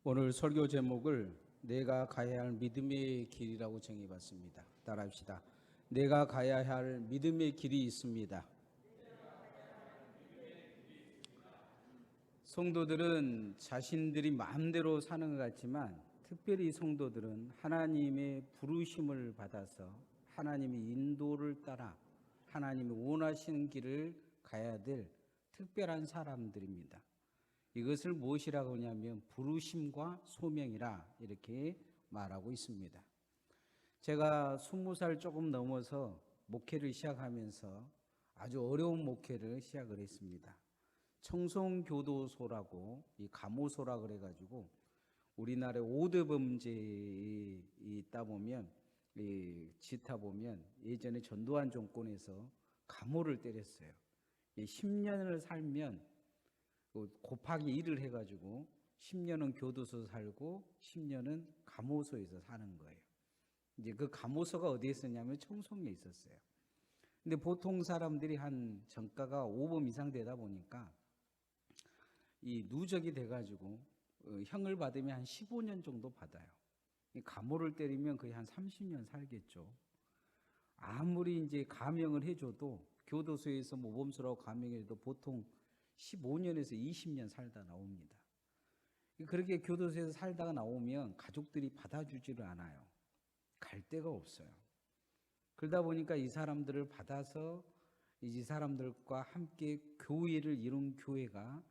오늘 설교 제목을 내가 가야 할 믿음의 길이라고 정해봤습니다. 따라합시다. 내가 가야 할 믿음의 길이 있습니다. 성도들은 자신들이 마음대로 사는 것 같지만 특별히 성도들은 하나님의 부르심을 받아서 하나님의 인도를 따라 하나님이 원하시는 길을 가야 될 특별한 사람들입니다. 이것을 무엇이라고 하냐면 부르심과 소명이라 이렇게 말하고 있습니다. 제가 20살 조금 넘어서 목회를 시작하면서 아주 어려운 목회를 시작을 했습니다. 청송교도소라고 이 감호소라 그래가지고 우리나라의 5대 범죄에 있다 보면 지타 보면 예전에 전두환 정권에서 감호를 때렸어요. 10년을 살면 곱하기 1을 해가지고 10년은 교도소 살고 10년은 감호소에서 사는 거예요. 이제 그 감호소가 어디에 있었냐면 청송에 있었어요. 근데 보통 사람들이 한 전과가 5범 이상 되다 보니까 이 누적이 돼가지고 형을 받으면 한 15년 정도 받아요. 감호를 때리면 거의 한 30년 살겠죠. 아무리 이제 감형을 해줘도 교도소에서 모범수라고 감형해도 보통 15년에서 20년 살다 나옵니다. 그렇게 교도소에서 살다가 나오면 가족들이 받아주지를 않아요. 갈 데가 없어요. 그러다 보니까 이 사람들을 받아서 이 사람들과 함께 교회를 이룬 교회가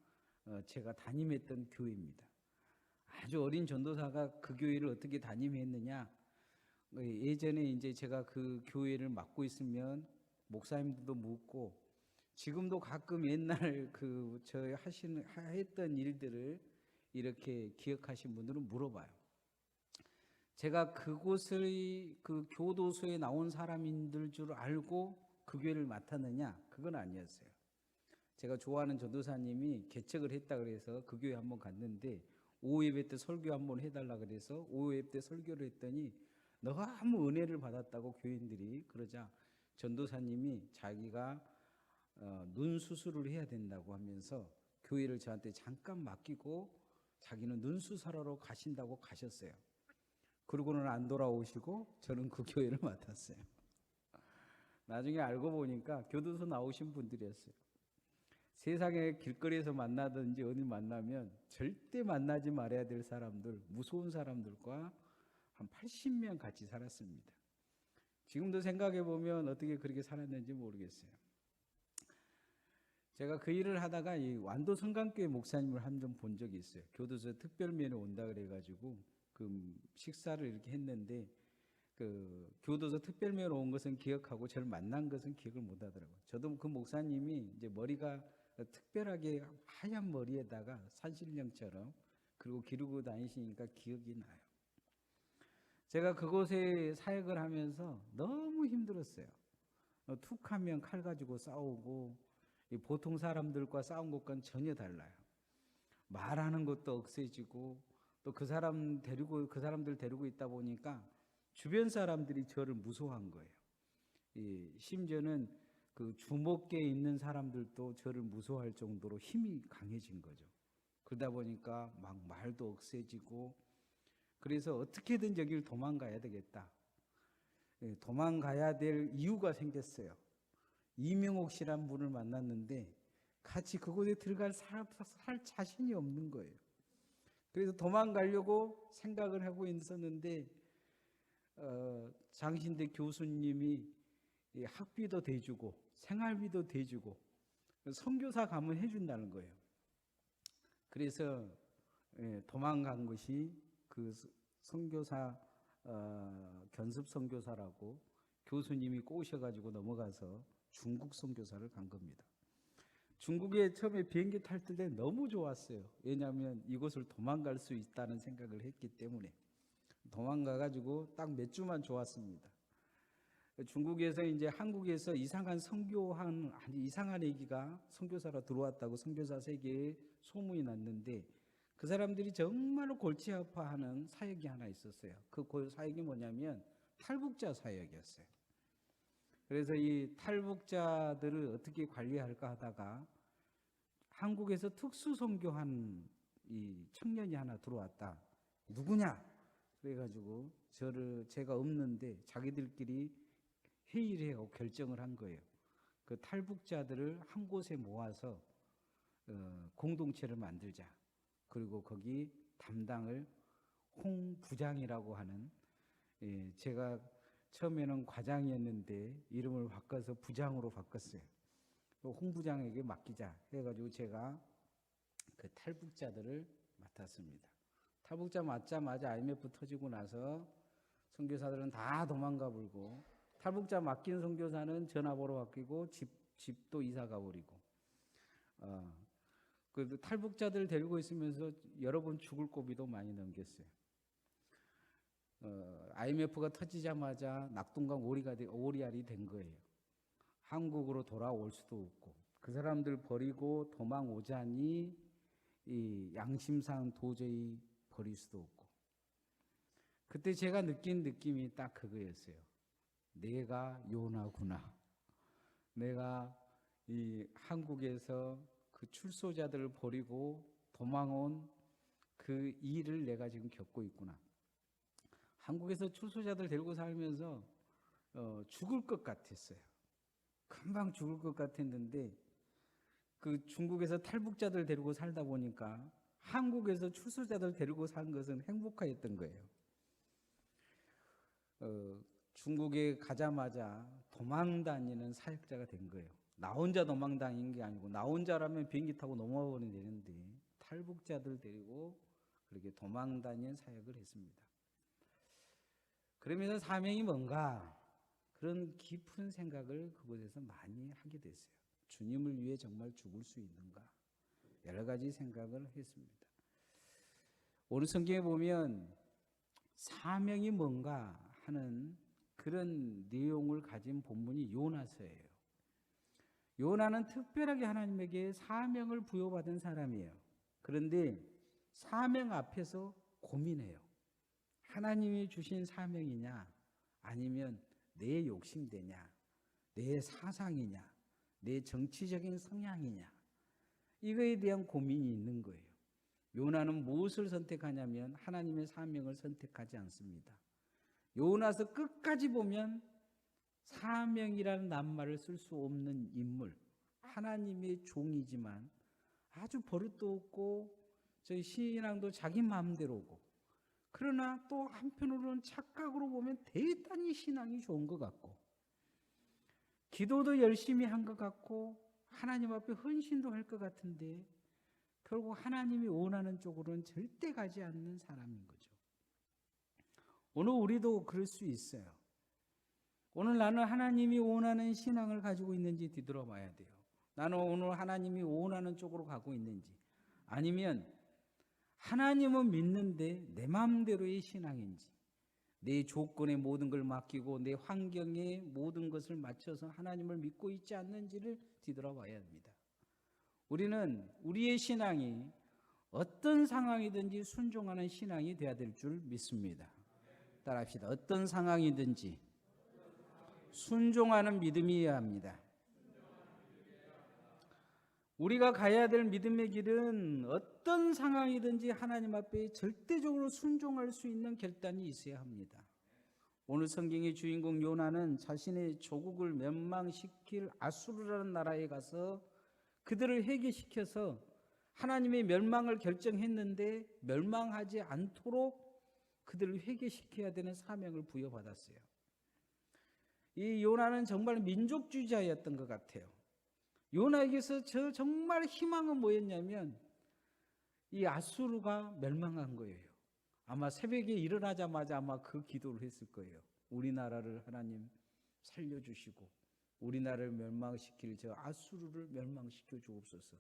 제가 담임했던 교회입니다. 아주 어린 전도사가 그 교회를 어떻게 담임했느냐? 예전에 이제 제가 그 교회를 맡고 있으면 목사님들도 묻고 지금도 가끔 옛날 했던 일들을 이렇게 기억하신 분들은 물어봐요. 제가 그곳의 그 교도소에 나온 사람인들 줄 알고 그 교회를 맡았느냐? 그건 아니었어요. 제가 좋아하는 전도사님이 개척을 했다 그래서 그 교회 한번 갔는데 오후 예배 때 설교 한번 해달라 그래서 오후 예배 때 설교를 했더니 너무 은혜를 받았다고 교인들이 그러자 전도사님이 자기가 눈 수술을 해야 된다고 하면서 교회를 저한테 잠깐 맡기고 자기는 눈 수술하러 가신다고 가셨어요. 그러고는 안 돌아오시고 저는 그 교회를 맡았어요. 나중에 알고 보니까 교도소 나오신 분들이었어요. 세상에 길거리에서 만나든지 어디 만나면 절대 만나지 말아야 될 사람들, 무서운 사람들과 한 80년 같이 살았습니다. 지금도 생각해 보면 어떻게 그렇게 살았는지 모르겠어요. 제가 그 일을 하다가 이 완도 성강교회 목사님을 한 번 본 적이 있어요. 교도소 특별면회 온다 그래가지고 그 식사를 이렇게 했는데 그 교도소 특별면회 온 것은 기억하고 저를 만난 것은 기억을 못 하더라고요. 저도 그 목사님이 이제 머리가 특별하게 하얀 머리에다가 산신령처럼 그리고 기르고 다니시니까 기억이 나요. 제가 그곳에 사역을 하면서 너무 힘들었어요. 툭하면 칼 가지고 싸우고 보통 사람들과 싸운 것과는 전혀 달라요. 말하는 것도 억세지고 또 그 사람들 데리고 있다 보니까 주변 사람들이 저를 무서워한 거예요. 심지어는 그 주목계에 있는 사람들도 저를 무서워할 정도로 힘이 강해진 거죠. 그러다 보니까 막 말도 억세지고 그래서 어떻게든 여기를 도망가야 되겠다. 도망가야 될 이유가 생겼어요. 이명옥 씨란 분을 만났는데 같이 그곳에 들어갈 살 자신이 없는 거예요. 그래서 도망가려고 생각을 하고 있었는데 장신대 교수님이 학비도 대주고 생활비도 대주고 선교사 가면 해준다는 거예요. 그래서 도망간 것이 그 선교사 견습 선교사라고 교수님이 꼬셔가지고 넘어가서 중국 선교사를 간 겁니다. 중국에 처음에 비행기 탈 때 너무 좋았어요. 왜냐하면 이곳을 도망갈 수 있다는 생각을 했기 때문에 도망가가지고 딱 몇 주만 좋았습니다. 중국에서 이제 한국에서 이상한 선교한 아주 이상한 애기가 선교사로 들어왔다고 선교사 세계에 소문이 났는데 그 사람들이 정말로 골치 아파하는 사역이 하나 있었어요. 그 사역이 뭐냐면 탈북자 사역이었어요. 그래서 이 탈북자들을 어떻게 관리할까 하다가 한국에서 특수 선교한 이 청년이 하나 들어왔다. 누구냐? 그래가지고 제가 없는데 자기들끼리 회의를 하고 결정을 한 거예요. 그 탈북자들을 한 곳에 모아서 공동체를 만들자. 그리고 거기 담당을 홍 부장이라고 하는, 제가 처음에는 과장이었는데 이름을 바꿔서 부장으로 바꿨어요. 홍 부장에게 맡기자 해가지고 제가 그 탈북자들을 맡았습니다. 탈북자 맡자마자 IMF 터지고 나서 선교사들은 다 도망가 버리고, 탈북자 맡긴 선교사는 전화번호 바뀌고 집도 이사 가버리고, 그 탈북자들 데리고 있으면서 여러 번 죽을 고비도 많이 넘겼어요. IMF가 터지자마자 낙동강 오리알이 된 거예요. 한국으로 돌아올 수도 없고, 그 사람들 버리고 도망오자니 이 양심상 도저히 버릴 수도 없고, 그때 제가 느낀 느낌이 딱 그거였어요. 내가 요나구나. 내가 이 한국에서 그 출소자들을 버리고 도망온 그 일을 내가 지금 겪고 있구나. 한국에서 출소자들 데리고 살면서 죽을 것 같았어요. 금방 죽을 것 같았는데, 그 중국에서 탈북자들 데리고 살다 보니까 한국에서 출소자들 데리고 산 것은 행복하였던 거예요. 중국에 가자마자 도망 다니는 사역자가 된 거예요. 나 혼자 도망 다닌 게 아니고, 나 혼자라면 비행기 타고 넘어가 버리면 되는데 탈북자들 데리고 그렇게 도망 다니는 사역을 했습니다. 그러면서 사명이 뭔가, 그런 깊은 생각을 그곳에서 많이 하게 됐어요. 주님을 위해 정말 죽을 수 있는가, 여러 가지 생각을 했습니다. 오늘 성경에 보면 사명이 뭔가 하는 그런 내용을 가진 본문이 요나서예요. 요나는 특별하게 하나님에게 사명을 부여받은 사람이에요. 그런데 사명 앞에서 고민해요. 하나님이 주신 사명이냐, 아니면 내 욕심되냐, 내 사상이냐, 내 정치적인 성향이냐, 이거에 대한 고민이 있는 거예요. 요나는 무엇을 선택하냐면 하나님의 사명을 선택하지 않습니다. 요나서 끝까지 보면 사명이라는 낱말을 쓸 수 없는 인물, 하나님의 종이지만 아주 버릇도 없고 저희 신앙도 자기 마음대로고, 그러나 또 한편으로는 착각으로 보면 대단히 신앙이 좋은 것 같고, 기도도 열심히 한 것 같고, 하나님 앞에 헌신도 할 것 같은데 결국 하나님이 원하는 쪽으로는 절대 가지 않는 사람인 거죠. 오늘 우리도 그럴 수 있어요. 오늘 나는 하나님이 원하는 신앙을 가지고 있는지 뒤돌아봐야 돼요. 나는 오늘 하나님이 원하는 쪽으로 가고 있는지, 아니면 하나님은 믿는데 내 마음대로의 신앙인지, 내 조건에 모든 걸 맡기고 내 환경에 모든 것을 맞춰서 하나님을 믿고 있지 않는지를 뒤돌아봐야 합니다. 우리는 우리의 신앙이 어떤 상황이든지 순종하는 신앙이 되어야 될 줄 믿습니다. 따라합시다. 어떤 상황이든지 순종하는 믿음이어야 합니다. 우리가 가야 될 믿음의 길은 어떤 상황이든지 하나님 앞에 절대적으로 순종할 수 있는 결단이 있어야 합니다. 오늘 성경의 주인공 요나는 자신의 조국을 멸망시킬 아수르라는 나라에 가서 그들을 회개시켜서 하나님의 멸망을 결정했는데 멸망하지 않도록 그들을 회개시켜야 되는 사명을 부여받았어요. 이 요나는 정말 민족주의자였던 것 같아요. 요나에게서 정말 희망은 뭐였냐면 이 아수르가 멸망한 거예요. 아마 새벽에 일어나자마자 아마 그 기도를 했을 거예요. 우리나라를 하나님 살려주시고 우리나라를 멸망시킬 저 아수르를 멸망시켜 주옵소서.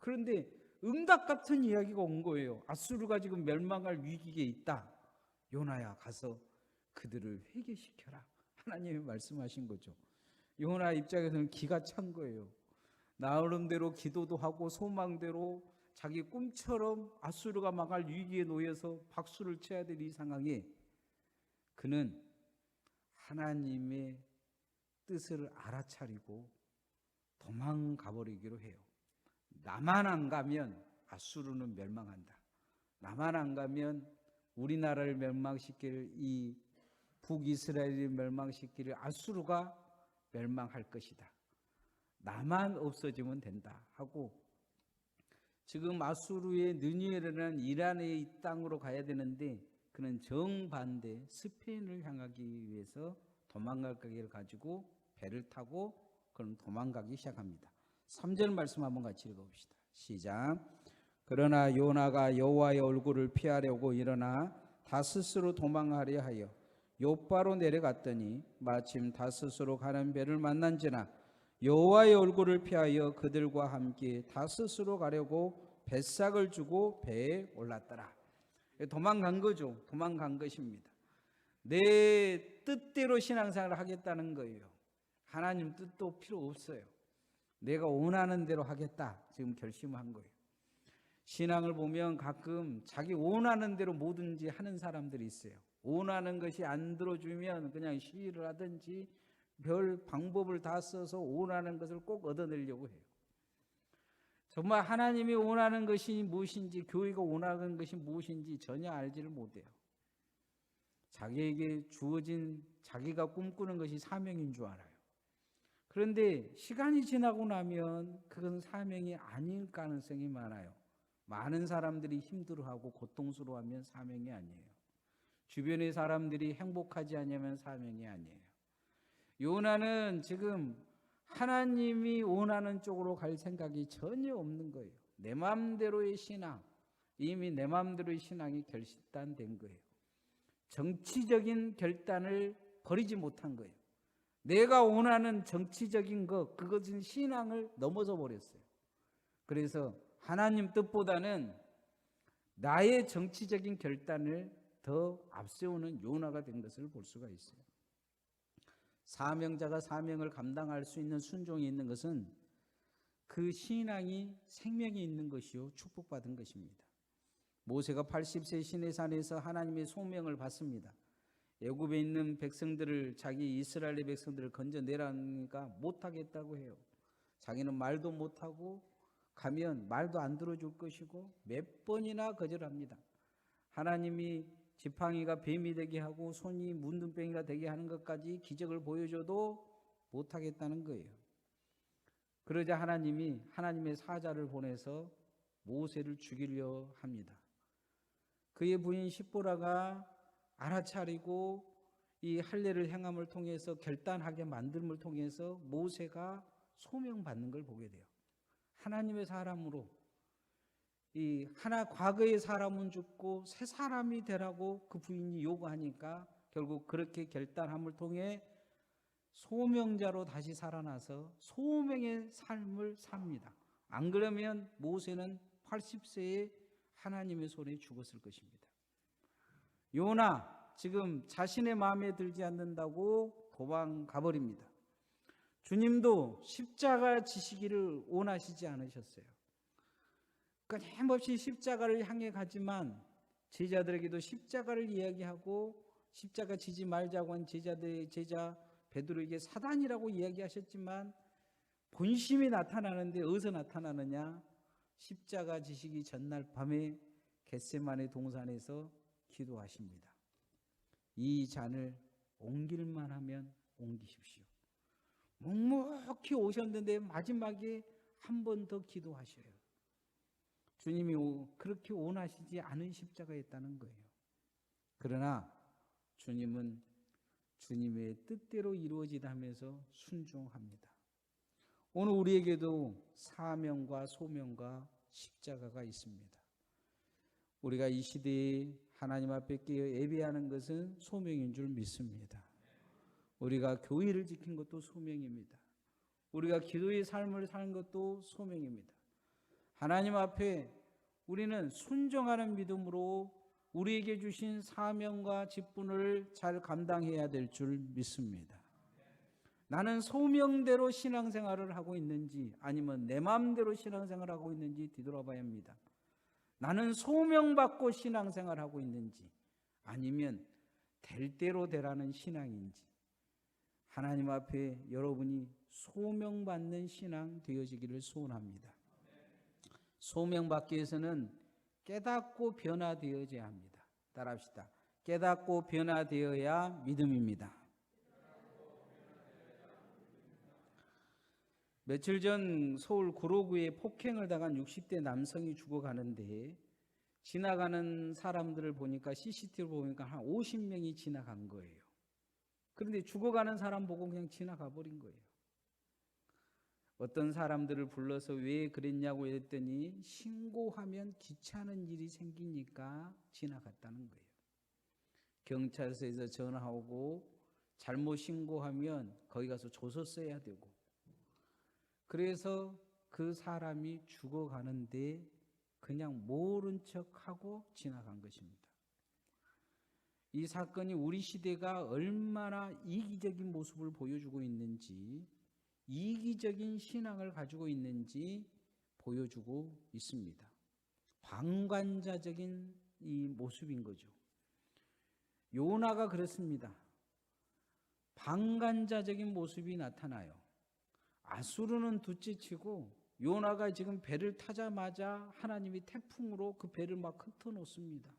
그런데 응답 같은 이야기가 온 거예요. 아수르가 지금 멸망할 위기에 있다. 요나야, 가서 그들을 회개시켜라. 하나님이 말씀하신 거죠. 요나 입장에서는 기가 찬 거예요. 나름대로 기도도 하고 소망대로 자기 꿈처럼 아수르가 망할 위기에 놓여서 박수를 쳐야 될 이 상황에 그는 하나님의 뜻을 알아차리고 도망가 버리기로 해요. 나만 안 가면 아수르는 멸망한다. 나만 안 가면 우리나라를 멸망시킬 이 북이스라엘을 멸망시킬 아수르가 멸망할 것이다. 나만 없어지면 된다 하고 지금 아수르의 느니엘이라는 이란의 이 땅으로 가야 되는데 그는 정반대 스페인을 향하기 위해서 도망갈 가기를 가지고 배를 타고 그는 도망가기 시작합니다. 3절 말씀 한번 같이 읽어봅시다. 시작. 그러나 요나가 여호와의 얼굴을 피하려고 일어나 다스스로 도망하려 하여 요바로 내려갔더니 마침 다스스로 가는 배를 만난지나 여호와의 얼굴을 피하여 그들과 함께 다스스로 가려고 뱃삭을 주고 배에 올랐더라. 도망간 거죠. 도망간 것입니다. 내 뜻대로 신앙생활을 하겠다는 거예요. 하나님 뜻도 필요 없어요. 내가 원하는 대로 하겠다 지금 결심한 거예요. 신앙을 보면 가끔 자기 원하는 대로 뭐든지 하는 사람들이 있어요. 원하는 것이 안 들어주면 그냥 시위를 하든지 별 방법을 다 써서 원하는 것을 꼭 얻어내려고 해요. 정말 하나님이 원하는 것이 무엇인지, 교회가 원하는 것이 무엇인지 전혀 알지를 못해요. 자기에게 주어진 자기가 꿈꾸는 것이 사명인 줄 알아요. 그런데 시간이 지나고 나면 그건 사명이 아닐 가능성이 많아요. 많은 사람들이 힘들어하고 고통스러워하면 사명이 아니에요. 주변의 사람들이 행복하지 않으면 사명이 아니에요. 요나는 지금 하나님이 원하는 쪽으로 갈 생각이 전혀 없는 거예요. 내 마음대로의 신앙, 이미 내 마음대로의 신앙이 결단된 거예요. 정치적인 결단을 버리지 못한 거예요. 내가 원하는 정치적인 것, 그것은 신앙을 넘어서 버렸어요. 그래서 하나님 뜻보다는 나의 정치적인 결단을 더 앞세우는 요나가 된 것을 볼 수가 있어요. 사명자가 사명을 감당할 수 있는 순종이 있는 것은 그 신앙이 생명이 있는 것이요 축복받은 것입니다. 모세가 80세 시내산에서 하나님의 소명을 받습니다. 애굽에 있는 백성들을, 자기 이스라엘의 백성들을 건져내라니까 못하겠다고 해요. 자기는 말도 못하고 가면 말도 안 들어줄 것이고 몇 번이나 거절합니다. 하나님이 지팡이가 뱀이 되게 하고 손이 문둥병이가 되게 하는 것까지 기적을 보여줘도 못하겠다는 거예요. 그러자 하나님이 하나님의 사자를 보내서 모세를 죽이려 합니다. 그의 부인 십보라가 알아차리고 이 할례를 행함을 통해서 결단하게 만듦을 통해서 모세가 소명받는 걸 보게 돼요. 하나님의 사람으로 이 하나 과거의 사람은 죽고 새 사람이 되라고 그 부인이 요구하니까 결국 그렇게 결단함을 통해 소명자로 다시 살아나서 소명의 삶을 삽니다. 안 그러면 모세는 80세에 하나님의 손에 죽었을 것입니다. 요나 지금 자신의 마음에 들지 않는다고 도망가 버립니다. 주님도 십자가 지시기를 원하시지 않으셨어요. 끊임없이 십자가를 향해 가지만 제자들에게도 십자가를 이야기하고 십자가 지지 말자고 한 제자 베드로에게 사단이라고 이야기하셨지만 본심이 나타나는데 어디서 나타나느냐? 십자가 지시기 전날 밤에 겟세마네 동산에서 기도하십니다. 이 잔을 옮길만 하면 옮기십시오. 묵묵히 오셨는데 마지막에 한 번 더 기도하셔요. 주님이 그렇게 원하시지 않은 십자가였다는 거예요. 그러나 주님은 주님의 뜻대로 이루어지다면서 순종합니다. 오늘 우리에게도 사명과 소명과 십자가가 있습니다. 우리가 이 시대에 하나님 앞에 깨어 예배하는 것은 소명인 줄 믿습니다. 우리가 교회를 지킨 것도 소명입니다. 우리가 기도의 삶을 사는 것도 소명입니다. 하나님 앞에 우리는 순종하는 믿음으로 우리에게 주신 사명과 직분을 잘 감당해야 될 줄 믿습니다. 나는 소명대로 신앙생활을 하고 있는지 아니면 내 마음대로 신앙생활을 하고 있는지 뒤돌아봐야 합니다. 나는 소명받고 신앙생활하고 있는지 아니면 될 대로 되라는 신앙인지 하나님 앞에 여러분이 소명받는 신앙 되어지기를 소원합니다. 소명받기 위해서는 깨닫고 변화되어야 합니다. 따라합시다. 깨닫고 변화되어야 믿음입니다. 며칠 전 서울 구로구에 폭행을 당한 60대 남성이 죽어가는데 지나가는 사람들을 보니까 CCTV를 보니까 한 50명이 지나간 거예요. 그런데 죽어가는 사람 보고 그냥 지나가 버린 거예요. 어떤 사람들을 불러서 왜 그랬냐고 했더니 신고하면 귀찮은 일이 생기니까 지나갔다는 거예요. 경찰서에서 전화 오고 잘못 신고하면 거기 가서 조서 써야 되고, 그래서 그 사람이 죽어가는데 그냥 모른 척하고 지나간 것입니다. 이 사건이 우리 시대가 얼마나 이기적인 모습을 보여주고 있는지, 이기적인 신앙을 가지고 있는지 보여주고 있습니다. 방관자적인 이 모습인 거죠. 요나가 그렇습니다. 방관자적인 모습이 나타나요. 아수르는 둘째치고 요나가 지금 배를 타자마자 하나님이 태풍으로 그 배를 막 흩어놓습니다.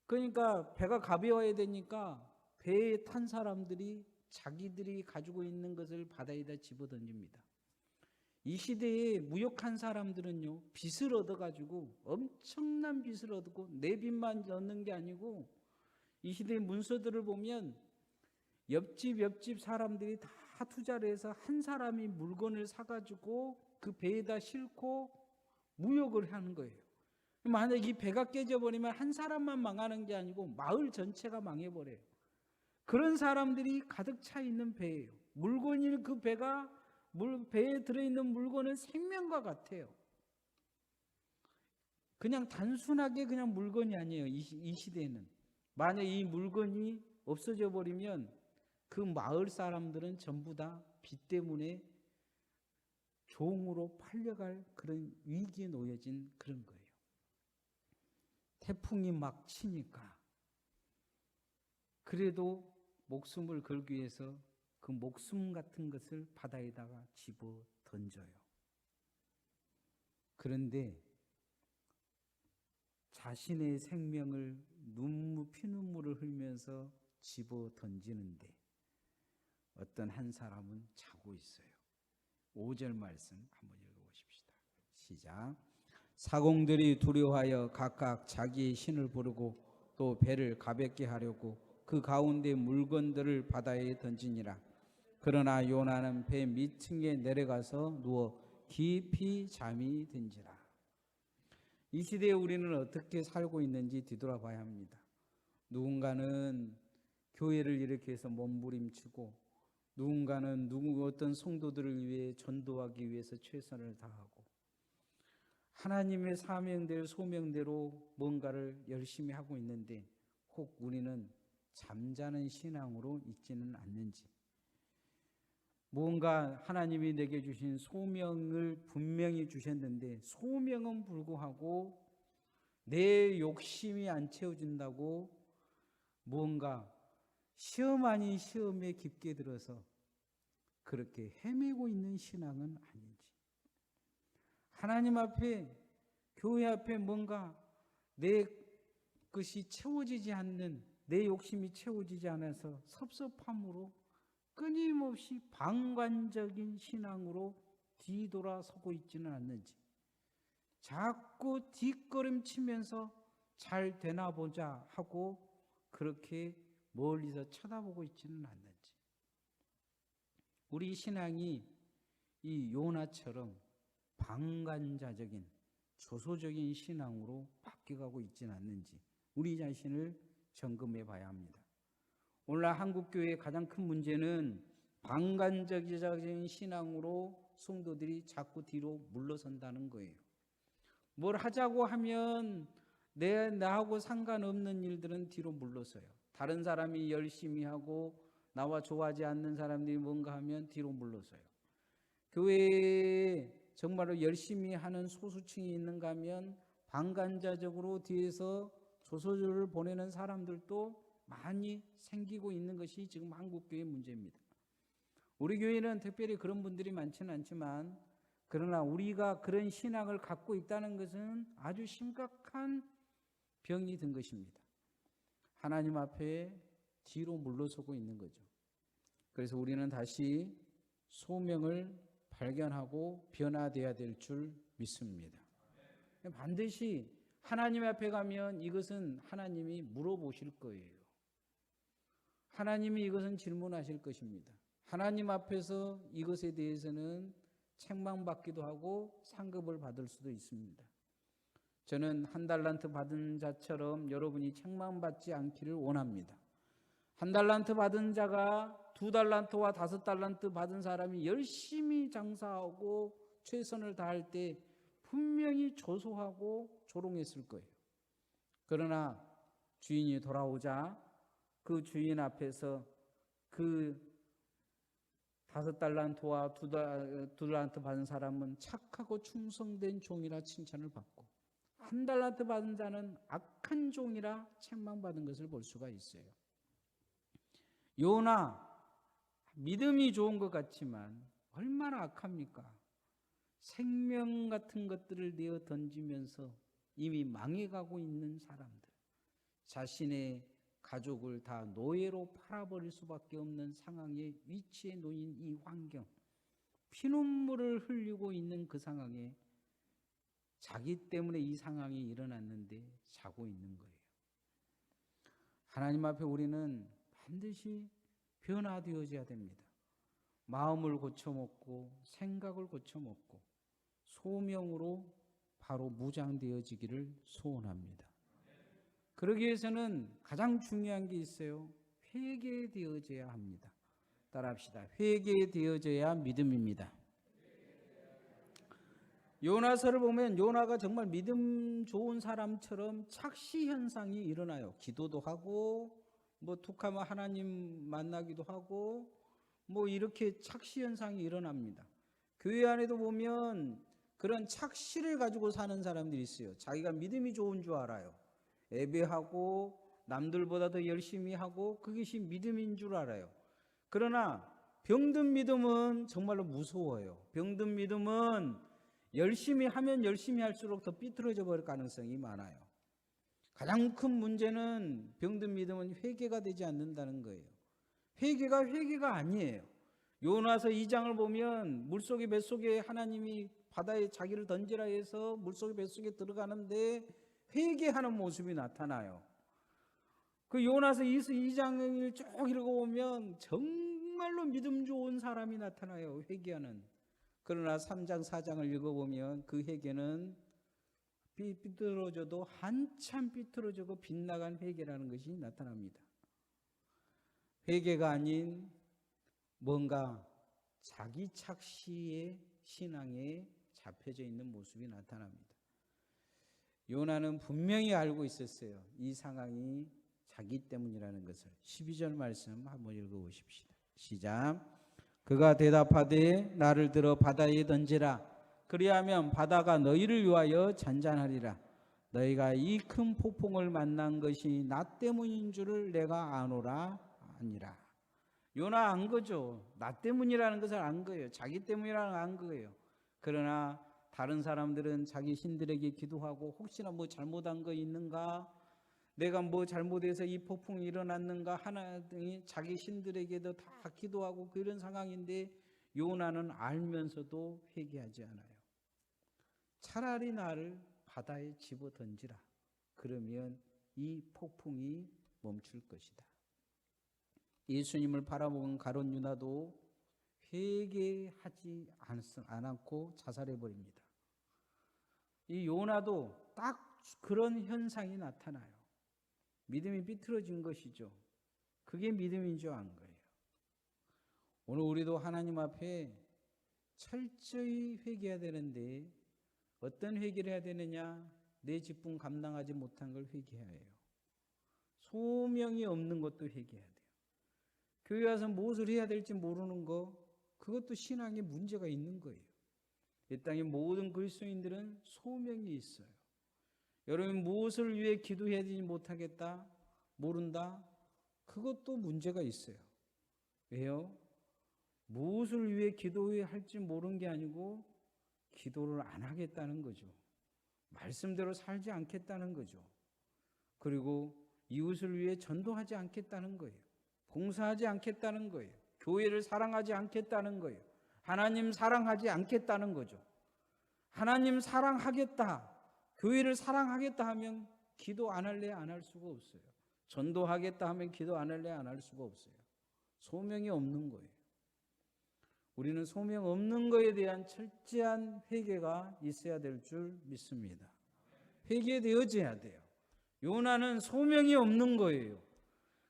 그러니까 배가 가벼워야 되니까 배에 탄 사람들이 자기들이 가지고 있는 것을 바다에다 집어던집니다. 이 시대에 무역한 사람들은요, 빚을 얻어가지고 엄청난 빚을 얻고 내 빚만 얻는 게 아니고, 이 시대의 문서들을 보면 옆집 사람들이 다 투자를 해서 한 사람이 물건을 사가지고 그 배에다 싣고 무역을 하는 거예요. 만약 이 배가 깨져버리면 한 사람만 망하는 게 아니고 마을 전체가 망해버려요. 그런 사람들이 가득 차 있는 배예요. 물건이, 그 배에 들어있는 물건은 생명과 같아요. 그냥 단순하게 그냥 물건이 아니에요. 이 시대에는. 만약 이 물건이 없어져 버리면 그 마을 사람들은 전부 다 빚 때문에 종으로 팔려갈 그런 위기에 놓여진 그런 거예요. 태풍이 막 치니까 그래도 목숨을 걸기 위해서 그 목숨 같은 것을 바다에다가 집어 던져요. 그런데 자신의 생명을 피눈물을 흘리면서 집어 던지는데 어떤 한 사람은 자고 있어요. 5절 말씀 한번 읽어보십시다. 시작. 사공들이 두려워하여 각각 자기의 신을 부르고 또 배를 가볍게 하려고 그 가운데 물건들을 바다에 던지니라. 그러나 요나는 배 밑층에 내려가서 누워 깊이 잠이 든지라. 이 시대에 우리는 어떻게 살고 있는지 뒤돌아봐야 합니다. 누군가는 교회를 일으켜서 몸부림치고, 누군가는 어떤 성도들을 위해 전도하기 위해서 최선을 다하고, 하나님의 사명대로 소명대로 뭔가를 열심히 하고 있는데 혹 우리는 잠자는 신앙으로 있지는 않는지, 뭔가 하나님이 내게 주신 소명을 분명히 주셨는데 소명은 불구하고 내 욕심이 안 채워진다고 뭔가 시험 아닌 시험에 깊게 들어서 그렇게 헤매고 있는 신앙은 아닌지, 하나님 앞에, 교회 앞에 뭔가 내 것이 채워지지 않는, 내 욕심이 채워지지 않아서 섭섭함으로 끊임없이 방관적인 신앙으로 뒤돌아서고 있지는 않는지, 자꾸 뒷걸음치면서 잘 되나 보자 하고 그렇게 멀리서 쳐다보고 있지는 않는지, 우리 신앙이 이 요나처럼 방관자적인 조소적인 신앙으로 바뀌어가고 있지는 않는지 우리 자신을 점검해 봐야 합니다. 오늘날 한국교회의 가장 큰 문제는 방관적인 신앙으로 성도들이 자꾸 뒤로 물러선다는 거예요. 뭘 하자고 하면 나하고 상관없는 일들은 뒤로 물러서요. 다른 사람이 열심히 하고 나와 좋아하지 않는 사람들이 뭔가 하면 뒤로 물러서요. 교회에 정말로 열심히 하는 소수층이 있는가 하면 방관자적으로 뒤에서 조소를 보내는 사람들도 많이 생기고 있는 것이 지금 한국교회의 문제입니다. 우리 교회는 특별히 그런 분들이 많지는 않지만 그러나 우리가 그런 신앙을 갖고 있다는 것은 아주 심각한 병이 든 것입니다. 하나님 앞에 뒤로 물러서고 있는 거죠. 그래서 우리는 다시 소명을 발견하고 변화되어야 될 줄 믿습니다. 반드시 하나님 앞에 가면 이것은 하나님이 물어보실 거예요. 하나님이 이것은 질문하실 것입니다. 하나님 앞에서 이것에 대해서는 책망받기도 하고 상급을 받을 수도 있습니다. 저는 1달란트 받은 자처럼 여러분이 책망받지 않기를 원합니다. 1달란트 받은 자가 2달란트와 5달란트 받은 사람이 열심히 장사하고 최선을 다할 때 분명히 조소하고 조롱했을 거예요. 그러나 주인이 돌아오자 그 주인 앞에서 그 5달란트와 2달란트 받은 사람은 착하고 충성된 종이라 칭찬을 받고 1달란트 받은 자는 악한 종이라 책망받은 것을 볼 수가 있어요. 요나 믿음이 좋은 것 같지만 얼마나 악합니까? 생명 같은 것들을 내어 던지면서 이미 망해가고 있는 사람들, 자신의 가족을 다 노예로 팔아버릴 수밖에 없는 상황에 위치해 놓인 이 환경, 피눈물을 흘리고 있는 그 상황에 자기 때문에 이 상황이 일어났는데 자고 있는 거예요. 하나님 앞에 우리는 반드시 변화되어져야 됩니다. 마음을 고쳐먹고 생각을 고쳐먹고 소명으로 바로 무장되어지기를 소원합니다. 그러기 위해서는 가장 중요한 게 있어요. 회개되어져야 합니다. 따라합시다. 회개되어져야 믿음입니다. 요나서를 보면 요나가 정말 믿음 좋은 사람처럼 착시 현상이 일어나요. 기도도 하고 툭하면 하나님 만나기도 하고 이렇게 착시 현상이 일어납니다. 교회 안에도 보면 그런 착시를 가지고 사는 사람들이 있어요. 자기가 믿음이 좋은 줄 알아요. 예배하고 남들보다 더 열심히 하고 그것이 믿음인 줄 알아요. 그러나 병든 믿음은 정말로 무서워요. 병든 믿음은 열심히 하면 열심히 할수록 더 삐뚤어져 버릴 가능성이 많아요. 가장 큰 문제는 병든 믿음은 회개가 되지 않는다는 거예요. 회개가 아니에요. 요나서 2장을 보면 물속에 뱃속에 하나님이 바다에 자기를 던지라 해서 물속에 뱃속에 들어가는데 회개하는 모습이 나타나요. 그 요나서 2장을 쭉 읽어보면 정말로 믿음 좋은 사람이 나타나요. 회개하는. 그러나 3장 4장을 읽어보면 그 회개는 삐뚤어져도 한참 삐뚤어지고 빗나간 회개라는 것이 나타납니다. 회개가 아닌 뭔가 자기 착시의 신앙에 잡혀져 있는 모습이 나타납니다. 요나는 분명히 알고 있었어요. 이 상황이 자기 때문이라는 것을. 12절 말씀 한번 읽어보십시다. 시작. 그가 대답하되 나를 들어 바다에 던지라. 그리하면 바다가 너희를 위하여 잔잔하리라. 너희가 이 큰 폭풍을 만난 것이 나 때문인 줄을 내가 아노라. 아니라. 요나 안 거죠. 나 때문이라는 것을 안 거예요. 자기 때문이라는 걸 안 거예요. 그러나 다른 사람들은 자기 신들에게 기도하고 혹시나 잘못한 거 있는가? 내가 잘못해서 이 폭풍이 일어났는가? 하나님이 자기 신들에게도 다 기도하고 그런 상황인데 요나는 알면서도 회개하지 않아요. 차라리 나를 바다에 집어 던지라. 그러면 이 폭풍이 멈출 것이다. 예수님을 바라보는 가룟 유다도 회개하지 않았고 자살해버립니다. 이 요나도 딱 그런 현상이 나타나요. 믿음이 삐뚤어진 것이죠. 그게 믿음인 줄 안 거예요. 오늘 우리도 하나님 앞에 철저히 회개해야 되는데 어떤 회개를 해야 되느냐? 내 직분 감당하지 못한 걸 회개해야 해요. 소명이 없는 것도 회개해야 돼요. 교회 와서 무엇을 해야 될지 모르는 거, 그것도 신앙에 문제가 있는 거예요. 이 땅의 모든 그리스도인들은 소명이 있어요. 여러분 무엇을 위해 기도해야 되지 못하겠다, 모른다, 그것도 문제가 있어요. 왜요? 무엇을 위해 기도해야 할지 모르는 게 아니고 기도를 안 하겠다는 거죠. 말씀대로 살지 않겠다는 거죠. 그리고 이웃을 위해 전도하지 않겠다는 거예요. 봉사하지 않겠다는 거예요. 교회를 사랑하지 않겠다는 거예요. 하나님 사랑하지 않겠다는 거죠. 하나님 사랑하겠다, 교회를 사랑하겠다 하면 기도 안 할래 안 할 수가 없어요. 전도하겠다 하면 기도 안 할래 안 할 수가 없어요. 소명이 없는 거예요. 우리는 소명 없는 거에 대한 철저한 회개가 있어야 될 줄 믿습니다. 회개되어져야 돼요. 요나는 소명이 없는 거예요.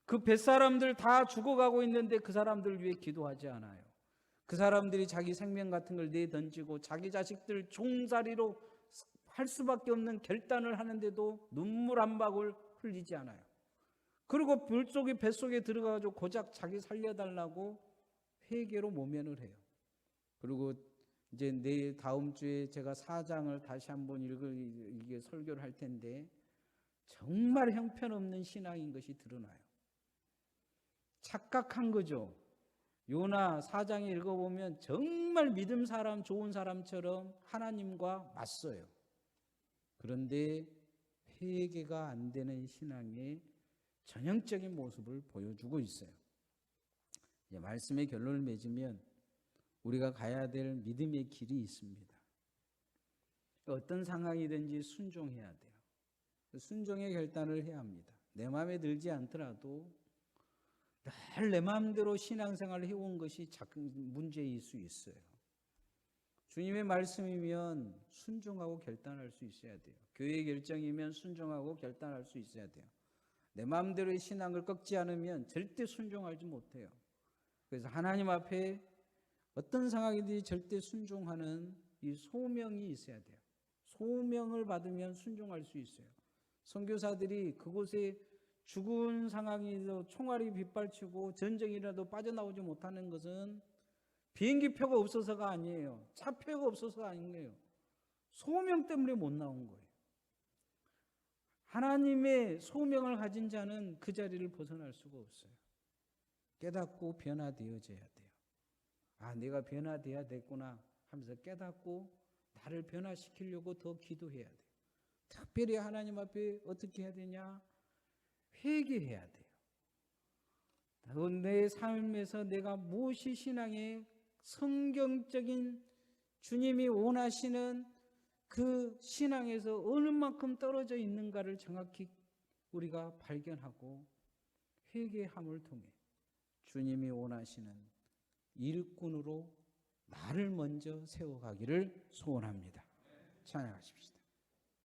그 뱃사람들 다 죽어가고 있는데 그 사람들 위해 기도하지 않아요. 그 사람들이 자기 생명 같은 걸 내던지고 자기 자식들 종살이로 할 수밖에 없는 결단을 하는데도 눈물 한 방울 흘리지 않아요. 그리고 뱃속에 들어가가지고 고작 자기 살려달라고 회개로 모면을 해요. 그리고 이제 내일 다음 주에 제가 4장을 다시 한번 이게 설교를 할 텐데 정말 형편없는 신앙인 것이 드러나요. 착각한 거죠. 요나 4장에 읽어보면 정말 믿음 사람, 좋은 사람처럼 하나님과 맞서요. 그런데 회개가 안 되는 신앙의 전형적인 모습을 보여주고 있어요. 이제 말씀의 결론을 맺으면 우리가 가야 될 믿음의 길이 있습니다. 어떤 상황이든지 순종해야 돼요. 순종의 결단을 해야 합니다. 내 마음에 들지 않더라도 늘 내 마음대로 신앙생활을 해온 것이 문제일 수 있어요. 주님의 말씀이면 순종하고 결단할 수 있어야 돼요. 교회의 결정이면 순종하고 결단할 수 있어야 돼요. 내 마음대로의 신앙을 꺾지 않으면 절대 순종하지 못해요. 그래서 하나님 앞에 어떤 상황이든지 절대 순종하는 이 소명이 있어야 돼요. 소명을 받으면 순종할 수 있어요. 선교사들이 그곳에 죽은 상황에서 총알이 빗발치고 전쟁이라도 빠져나오지 못하는 것은 비행기표가 없어서가 아니에요. 차표가 없어서가 아니에요. 소명 때문에 못 나온 거예요. 하나님의 소명을 가진 자는 그 자리를 벗어날 수가 없어요. 깨닫고 변화되어져야 돼요. 아, 내가 변화돼야 됐구나 하면서 깨닫고 나를 변화시키려고 더 기도해야 돼요. 특별히 하나님 앞에 어떻게 해야 되냐? 회개해야 돼요. 내 삶에서 내가 무엇이 신앙의 성경적인 주님이 원하시는 그 신앙에서 어느 만큼 떨어져 있는가를 정확히 우리가 발견하고 회개함을 통해 주님이 원하시는 일꾼으로 나를 먼저 세워가기를 소원합니다. 찬양하십시다.